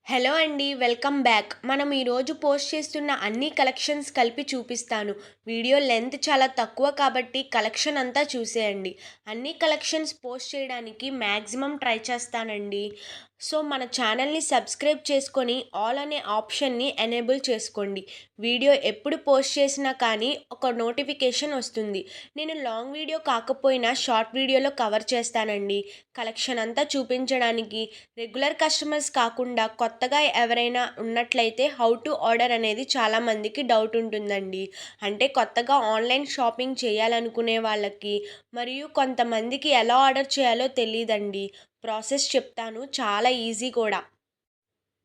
Hello అండి. Welcome back. మనం ఈరోజు పోస్ట్ చేస్తున్న అన్ని కలెక్షన్స్ కలిపి చూపిస్తాను. వీడియో లెంత్ చాలా తక్కువ కాబట్టి కలెక్షన్ అంతా చూసేయండి. అన్ని కలెక్షన్స్ పోస్ట్ చేయడానికి మ్యాక్సిమం ట్రై చేస్తానండి. సో మన ఛానల్ని సబ్స్క్రైబ్ చేసుకొని ఆల్ అనే ఆప్షన్ని ఎనేబుల్ చేసుకోండి. వీడియో ఎప్పుడు పోస్ట్ చేసినా కానీ ఒక నోటిఫికేషన్ వస్తుంది. నేను లాంగ్ వీడియో కాకపోయినా షార్ట్ వీడియోలో కవర్ చేస్తానండి. కలెక్షన్ అంతా చూపించడానికి రెగ్యులర్ కస్టమర్స్ కాకుండా కొత్తగా ఎవరైనా ఉన్నట్లయితే హౌ టు ఆర్డర్ అనేది చాలామందికి డౌట్ ఉంటుందండి. అంటే కొత్తగా ఆన్లైన్ షాపింగ్ చేయాలనుకునే వాళ్ళకి మరియు కొంతమందికి ఎలా ఆర్డర్ చేయాలో తెలీదండి. ప్రాసెస్ చెప్తాను, చాలా ఈజీ కూడా.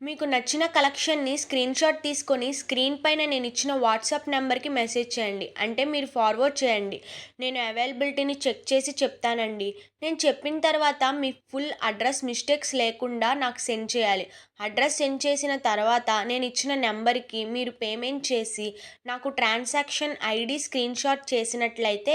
మీకు నచ్చిన కలెక్షన్ని స్క్రీన్‌షాట్ తీసుకొని స్క్రీన్ పైన నేను ఇచ్చిన వాట్సాప్ నెంబర్‌కి మెసేజ్ చేయండి. అంటే మీరు ఫార్వర్డ్ చేయండి. నేను అవైలబిలిటీని చెక్ చేసి చెప్తానండి. నేను చెప్పిన తర్వాత మీ ఫుల్ అడ్రస్ మిస్టేక్స్ లేకుండా నాకు సెండ్ చేయాలి. అడ్రస్ సెండ్ చేసిన తర్వాత నేను ఇచ్చిన నెంబర్‌కి మీరు పేమెంట్ చేసి నాకు ట్రాన్సాక్షన్ ఐడీ స్క్రీన్‌షాట్ చేసినట్లయితే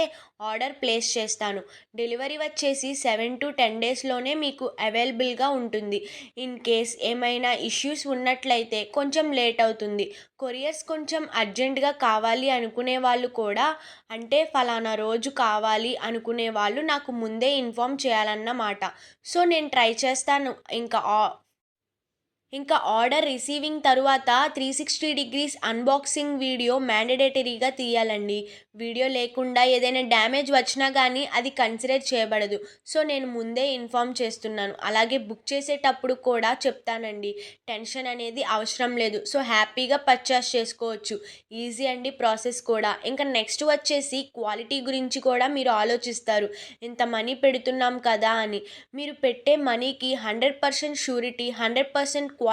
ఆర్డర్ ప్లేస్ చేస్తాను. డెలివరీ వచ్చేసి 7-10 డేస్‌లోనే మీకు అవైలబుల్‌గా ఉంటుంది. ఇన్ కేస్ ఏమైనా ఇష్యూస్ ఉన్నట్లయితే కొంచెం లేట్ అవుతుంది. కొరియర్స్ కొంచెం అర్జెంట్‌గా కావాలి అనుకునే వాళ్ళు కూడా, అంటే ఫలానా రోజు కావాలి అనుకునే వాళ్ళు నాకు ముందే ఇన్ఫార్మ్ చేయాలన్నమాట. సో నేను ట్రై చేస్తాను. ఇంకా ఆర్డర్ రిసీవింగ్ తరువాత 360 డిగ్రీస్ అన్బాక్సింగ్ వీడియో మ్యాండేటరీగా తీయాలండి. వీడియో లేకుండా ఏదైనా డ్యామేజ్ వచ్చినా కానీ అది కన్సిడర్ చేయబడదు. సో నేను ముందే ఇన్ఫార్మ్ చేస్తున్నాను. అలాగే బుక్ చేసేటప్పుడు కూడా చెప్తానండి. టెన్షన్ అనేది అవసరం లేదు. సో హ్యాపీగా పర్చేస్ చేసుకోవచ్చు. ఈజీ అండి ప్రాసెస్ కూడా. ఇంకా నెక్స్ట్ వచ్చేసి క్వాలిటీ గురించి కూడా మీరు ఆలోచిస్తారు. ఇంత మనీ పెడుతున్నాం కదా అని. మీరు పెట్టే మనీకి 100% షూరిటీ, 100% క్వాలిటీ